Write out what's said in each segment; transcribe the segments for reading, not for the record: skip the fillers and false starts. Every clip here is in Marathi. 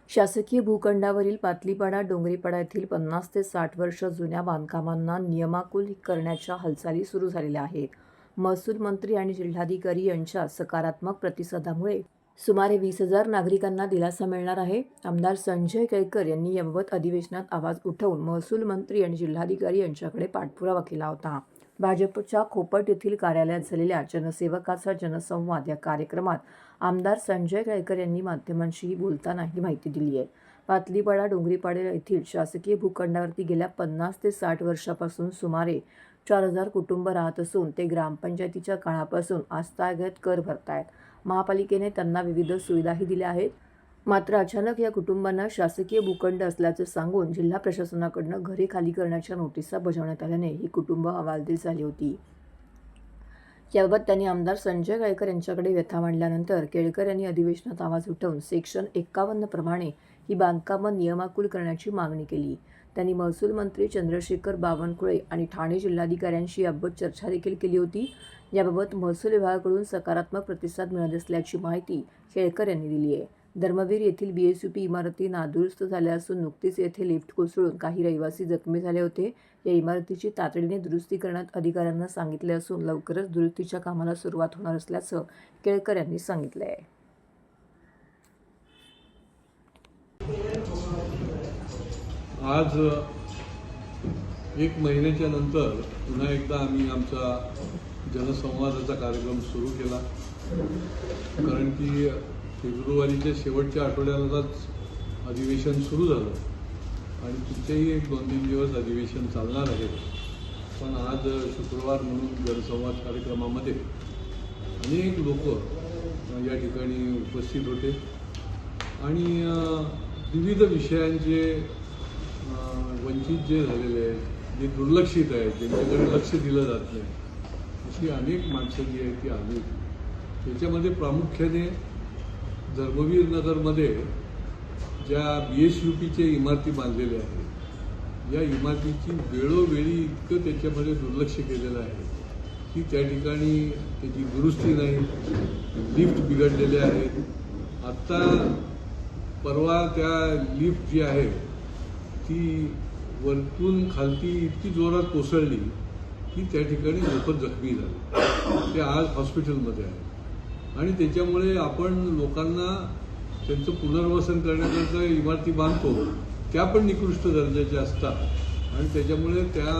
शासकीय भूखंडावरील पातलीपाडा डोंगरीपाडा येथील 50 ते 60 वर्ष जुन्या बांधकामांना नियमाकुल करण्याच्या हालचाली सुरू झालेल्या आहेत. महसूल मंत्री आणि जिल्हाधिकारी यांच्या सकारात्मक प्रतिसादामुळे सुमारे 20,000 नागरिकांना दिलासा मिळणार आहे. आमदार संजय केळकर यांनी याबाबत अधिवेशनात आवाज उठवून महसूल मंत्री आणि जिल्हाधिकारी यांच्याकडे पाठपुरावा केला होता. भाजपच्या खोपट येथील कार्यालयात झालेल्या जनसेवकाचा जनसंवाद या कार्यक्रमात आमदार संजय केळकर यांनी माध्यमांशी बोलताना ही माहिती दिली आहे. पातलीपाडा डोंगरीपाडा येथील शासकीय भूखंडावरती गेल्या 50 ते 60 वर्षापासून सुमारे 4,000 कुटुंब राहत असून ते ग्रामपंचायतीच्या काळापासून आजतागत कर भरतायत. महापालिकेने त्यांना विविध सुविधाही दिल्या आहेत. मात्र अचानक या कुटुंबांना शासकीय भूखंड असल्याचं सांगून जिल्हा प्रशासनाकडून घरे खाली करण्याच्या नोटिसा बजावण्यात आल्याने ही कुटुंब हवालदिल झाली होती. याबाबत त्यांनी आमदार संजय केळकर यांच्याकडे व्यथा मांडल्यानंतर केळकर यांनी अधिवेशनात आवाज उठवून सेक्शन 51 प्रमाणे ही बांधकामं नियमाकुल करण्याची मागणी केली. त्यांनी महसूल मंत्री चंद्रशेखर बावनकुळे आणि ठाणे जिल्हाधिकाऱ्यांशी याबाबत चर्चा देखील केली होती. याबाबत महसूल विभागाकडून सकारात्मक प्रतिसाद मिळत असल्याची माहिती केळकर यांनी दिली आहे. धर्मवीर येथील BSUP इमारती नादुरुस्त झाल्या असून नुकतीच येथे लिफ्ट कोसळून काही रहिवासी जखमी झाले होते. या इमारतीची तातडीने दुरुस्ती करण्यात अधिकाऱ्यांना सांगितले असून लवकरच दुरुस्तीच्या कामाला सुरुवात होणार असल्याचं केळकर यांनी सांगितलं आहे. आज 1 महिन्याच्या नंतर पुन्हा एकदा आम्ही आमचा जनसंवादाचा कार्यक्रम सुरू केला. कारण की फेब्रुवारीच्या शेवटच्या आठवड्यालाच अधिवेशन सुरू झालं आणि पुढचेही 1-2-3 दिवस अधिवेशन चालणार आहे. पण आज शुक्रवार म्हणून जनसंवाद कार्यक्रमामध्ये अनेक लोक या ठिकाणी उपस्थित होते आणि विविध विषयांचे वंचित जे झालेले आहेत, जे दुर्लक्षित आहेत, ज्यांच्याकडे लक्ष दिलं जात नाही, अशी अनेक माणसं जी आहेत ती आली. त्याच्यामध्ये प्रामुख्याने धर्मवीर नगरमध्ये ज्या BSUPचे इमारती बांधलेल्या आहेत, या इमारतीची वेळोवेळी इतकं त्याच्यामध्ये दुर्लक्ष केलेलं आहे की त्या ठिकाणी त्याची दुरुस्ती नाही, लिफ्ट बिघडलेले आहेत. आत्ता परवा त्या लिफ्ट जी आहे ती वरतून खालती इतकी जोरात कोसळली की त्या ठिकाणी लोक जखमी झाले. ते आज हॉस्पिटलमध्ये आहे आणि त्याच्यामुळे आपण लोकांना त्यांचं पुनर्वसन करण्याकरता इमारती बांधतो, त्या पण निकृष्ट दर्जाच्या असतात आणि त्याच्यामुळे त्या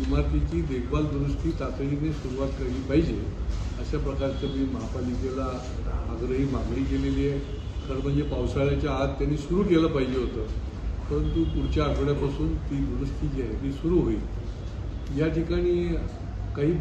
इमारतीची देखभाल दुरुस्ती तातडीने सुरुवात केली पाहिजे अशा प्रकारचं मी महापालिकेला आग्रही मागणी केलेली आहे. खरं म्हणजे पावसाळ्याच्या आत त्यांनी सुरू केलं पाहिजे होतं, परंतु पुढच्या आठवड्यापासून ती दुरुस्ती जी आहे ती सुरू होईल. या ठिकाणी काही